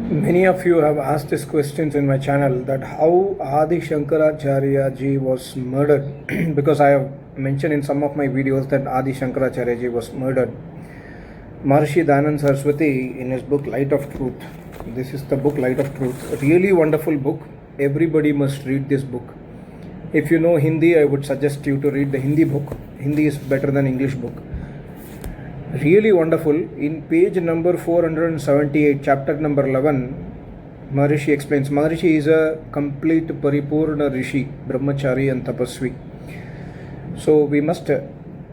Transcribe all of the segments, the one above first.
Many of you have asked these questions in my channel that how Adi Shankaracharya ji was murdered because I have mentioned in some of my videos that Adi Shankaracharya ji was murdered. Maharishi Dayananda Saraswati in his book Light of Truth, this is the book Light of Truth, a really wonderful book. Everybody must read this book. If you know Hindi, I would suggest you to read the Hindi book. Hindi is better than English book. Really wonderful. In page number 478, chapter number 11, Maharishi explains. Maharishi is a complete Paripurna Rishi, Brahmachari and Tapasvi. So we must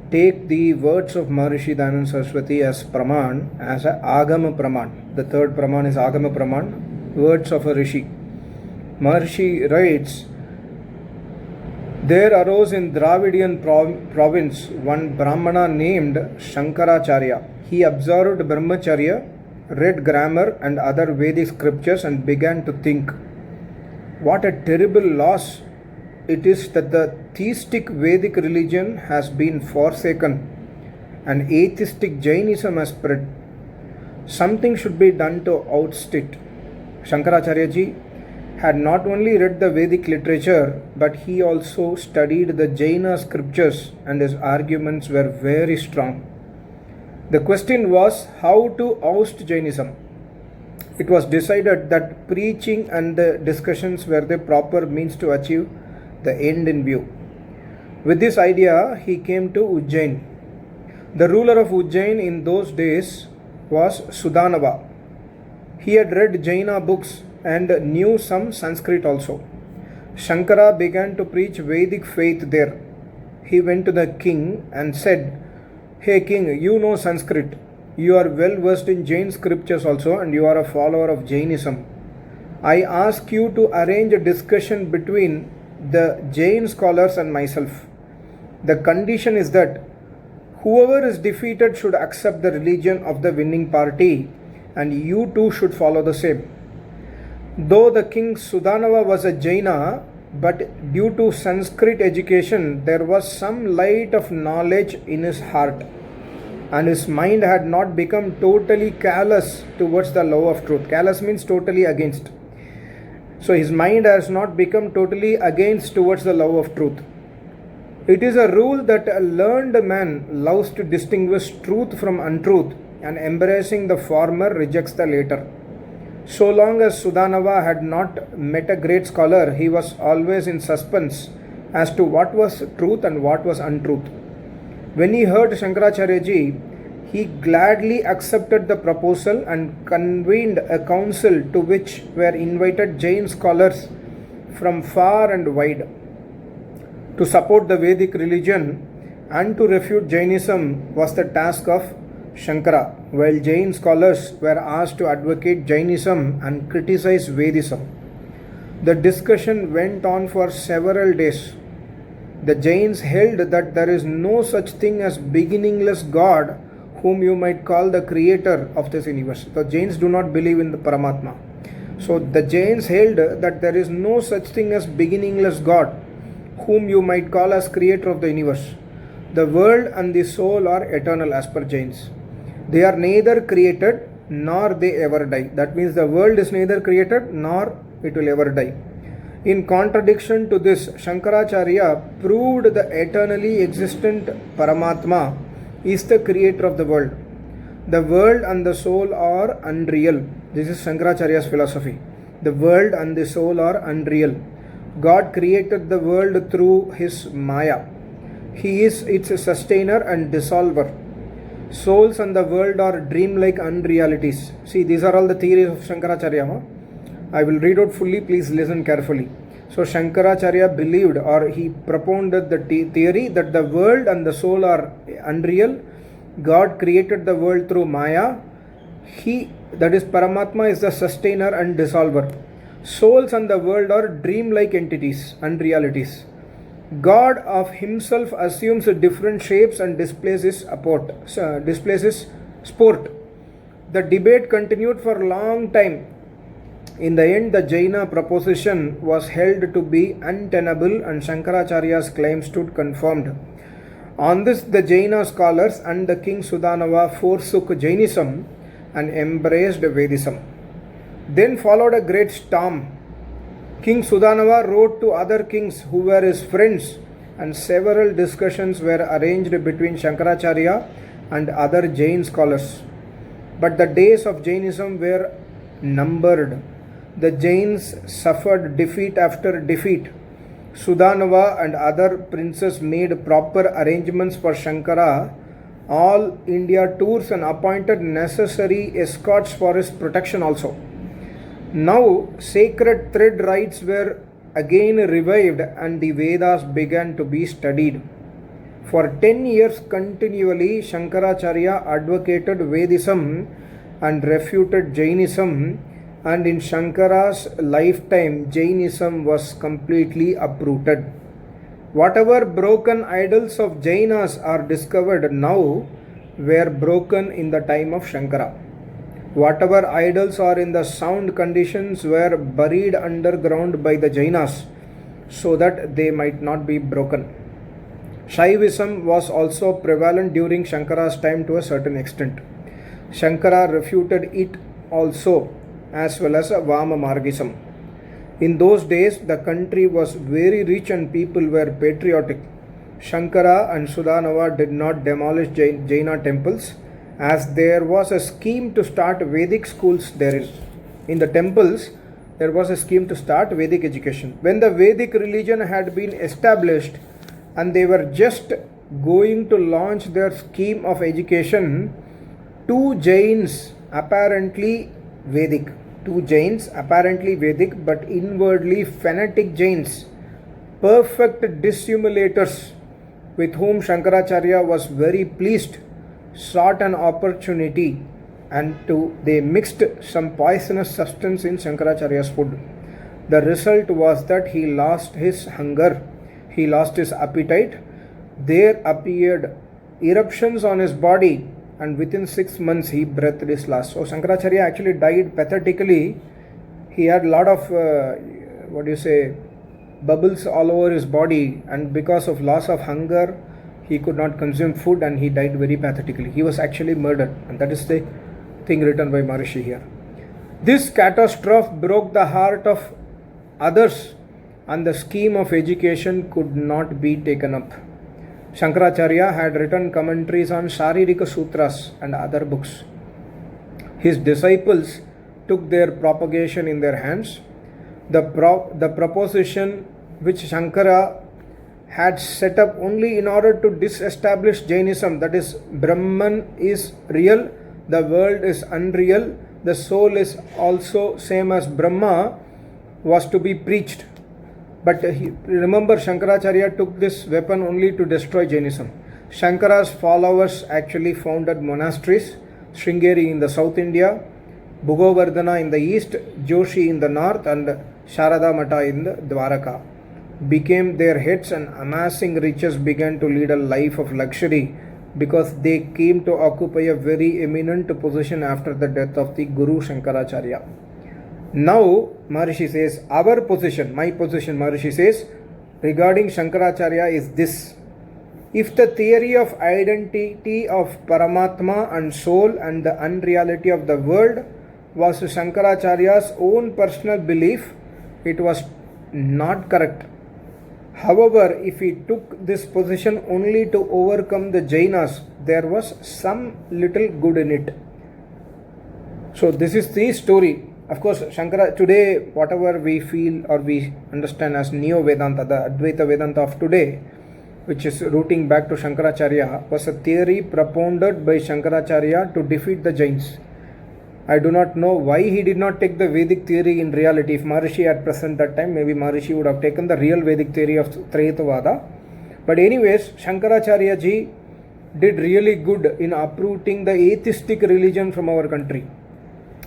take the words of Maharishi Dayananda Saraswati as Praman, as a Agama Praman. The third Praman is Agama Praman, words of a Rishi. Maharishi writes, there arose in Dravidian province one Brahmana named Shankaracharya. He observed Brahmacharya, read grammar and other Vedic scriptures and began to think, what a terrible loss it is that the theistic Vedic religion has been forsaken and atheistic Jainism has spread. Something should be done to oust it. Shankaracharya ji had not only read the Vedic literature, but he also studied the Jaina scriptures and his arguments were very strong. The question was how to oust Jainism. It was decided that preaching and the discussions were the proper means to achieve the end in view. With this idea, he came to Ujjain. The ruler of Ujjain in those days was Sudanava. He had read Jaina books and knew some Sanskrit also. Shankara began to preach Vedic faith there. He went to the king and said, hey king, you know Sanskrit. You are well versed in Jain scriptures also and you are a follower of Jainism. I ask you to arrange a discussion between the Jain scholars and myself. The condition is that whoever is defeated should accept the religion of the winning party and you too should follow the same. Though the king Sudanava was a Jaina, but due to Sanskrit education, there was some light of knowledge in his heart, and his mind had not become totally callous towards the love of truth. Callous means totally against. So his mind has not become totally against towards the love of truth. It is a rule that a learned man loves to distinguish truth from untruth, and embracing the former rejects the later. So long as Sudanava had not met a great scholar, he was always in suspense as to what was truth and what was untruth. When he heard Shankaracharya ji, he gladly accepted the proposal and convened a council to which were invited Jain scholars from far and wide. To support the Vedic religion and to refute Jainism was the task of Shankara, while Jain scholars were asked to advocate Jainism and criticize Vedism. The discussion went on for several days. The Jains held that there is no such thing as beginningless God whom you might call the creator of this universe. The Jains do not believe in the Paramatma. So the Jains held that there is no such thing as beginningless God whom you might call as creator of the universe. The world and the soul are eternal as per Jains. They are neither created nor they ever die. That means the world is neither created nor it will ever die. In contradiction to this, Shankaracharya proved the eternally existent Paramatma is the creator of the world. The world and the soul are unreal. This is Shankaracharya's philosophy. The world and the soul are unreal. God created the world through his Maya. He is its sustainer and dissolver. Souls and the world are dream-like unrealities. See, these are all the theories of Shankaracharya. I will read out fully, please listen carefully. So Shankaracharya believed or he propounded the theory that the world and the soul are unreal. God created the world through Maya. He, that is Paramatma, is the sustainer and dissolver. Souls and the world are dream-like entities, unrealities. God of himself assumes different shapes and displays his sport. The debate continued for a long time. In the end, the Jaina proposition was held to be untenable and Shankaracharya's claim stood confirmed. On this, the Jaina scholars and the king Sudanava forsook Jainism and embraced Vedism. Then followed a great storm. King Sudanava wrote to other kings who were his friends, and several discussions were arranged between Shankaracharya and other Jain scholars. But the days of Jainism were numbered. The Jains suffered defeat after defeat. Sudanava and other princes made proper arrangements for Shankara, all India tours, and appointed necessary escorts for his protection also. Now sacred thread rites were again revived and the Vedas began to be studied. For 10 years continually, Shankaracharya advocated Vedism and refuted Jainism, and in Shankara's lifetime, Jainism was completely uprooted. Whatever broken idols of Jainas are discovered now were broken in the time of Shankara. Whatever idols are in the sound conditions were buried underground by the Jainas so that they might not be broken. Shaivism was also prevalent during Shankara's time to a certain extent. Shankara refuted it also, as well as Vama Margism. In those days, the country was very rich and people were patriotic. Shankara and Sudanava did not demolish Jaina temples, as there was a scheme to start Vedic schools therein. In the temples, there was a scheme to start Vedic education. When the Vedic religion had been established and they were just going to launch their scheme of education, two Jains apparently Vedic, but inwardly fanatic Jains, perfect dissimulators with whom Shankaracharya was very pleased, sought an opportunity and they mixed some poisonous substance in Shankaracharya's food. The result was that he lost his hunger, he lost his appetite. There appeared eruptions on his body, and within 6 months he breathed his last. So Shankaracharya actually died pathetically. He had a lot of bubbles all over his body, and because of loss of hunger he could not consume food and he died very pathetically. He was actually murdered, and that is the thing written by Maharishi here. This catastrophe broke the heart of others and the scheme of education could not be taken up. Shankaracharya had written commentaries on Sharirika Sutras and other books. His disciples took their propagation in their hands. The proposition which Shankara had set up only in order to disestablish Jainism, that is, Brahman is real, the world is unreal, the soul is also same as Brahma, was to be preached. But remember, Shankaracharya took this weapon only to destroy Jainism. Shankara's followers actually founded monasteries, Sringeri in the South India, Bhugovardhana in the east, Joshi in the north, and Sharada Mata in the Dwaraka. Became their heads, and amassing riches began to lead a life of luxury because they came to occupy a very eminent position after the death of the Guru Shankaracharya. Now Maharishi says, our position, my position, Maharishi says, regarding Shankaracharya is this: if the theory of identity of Paramatma and soul and the unreality of the world was Shankaracharya's own personal belief, it was not correct. However, if he took this position only to overcome the Jainas, there was some little good in it. So this is the story. Of course, Shankara, today, whatever we feel or we understand as Neo Vedanta, the Advaita Vedanta of today, which is rooting back to Shankaracharya, was a theory propounded by Shankaracharya to defeat the Jains. I do not know why he did not take the Vedic theory in reality. If Maharishi had present that time, maybe Maharishi would have taken the real Vedic theory of Trayatavada. But anyways, Shankaracharya ji did really good in uprooting the atheistic religion from our country.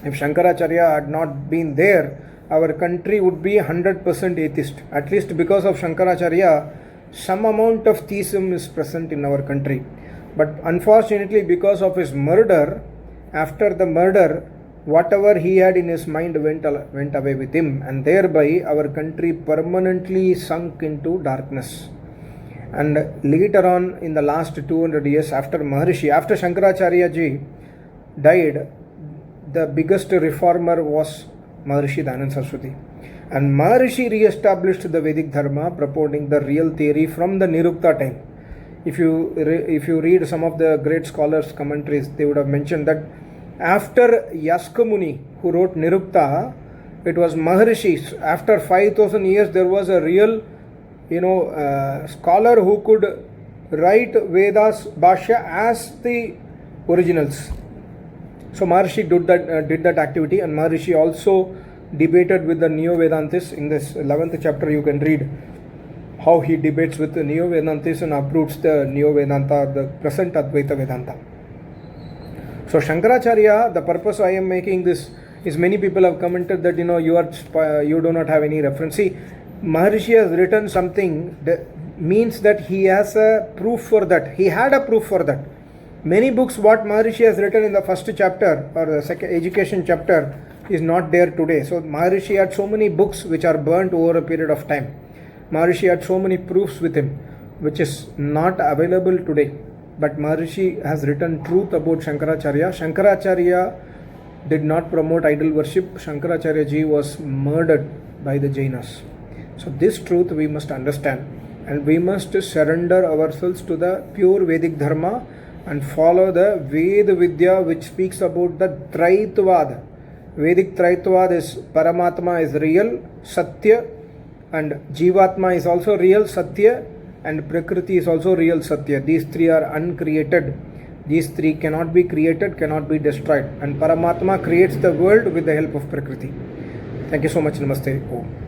If Shankaracharya had not been there, our country would be 100% atheist. At least because of Shankaracharya, some amount of theism is present in our country. But unfortunately, because of his murder, after the murder, whatever he had in his mind went away with him, and thereby our country permanently sunk into darkness. And later on, in the last 200 years after Maharishi, after Shankaracharya ji died, the biggest reformer was Maharishi Dayananda Saraswati. And Maharishi re-established the Vedic Dharma, propounding the real theory from the Nirukta time. If you read some of the great scholars' commentaries, they would have mentioned that after Yaska Muni, who wrote Nirukta, it was Maharishi. After 5,000 years, there was a real, scholar who could write Vedas Bhashya as the originals. So Maharishi did that activity, and Maharishi also debated with the Neo-Vedantists. In this 11th chapter, you can read how he debates with the Neo-Vedantists and uproots the Neo-Vedanta, the present Advaita Vedanta. So Shankaracharya, the purpose I am making this is, many people have commented that you do not have any reference. See, Maharishi has written something that means that he has a proof for that. He had a proof for that. Many books what Maharishi has written in the first chapter or the second education chapter is not there today. So Maharishi had so many books which are burnt over a period of time. Maharishi had so many proofs with him which is not available today. But Maharishi has written truth about Shankaracharya. Shankaracharya did not promote idol worship. Shankaracharya ji was murdered by the Jainas. So this truth we must understand, and we must surrender ourselves to the pure Vedic Dharma and follow the Veda Vidya which speaks about the Traitvad. Vedic Traitvad is Paramatma is real, Satya, and Jivatma is also real, Satya, and Prakriti is also real, Satya. These three are uncreated. These three cannot be created, cannot be destroyed. And Paramatma creates the world with the help of Prakriti. Thank you so much. Namaste. Om.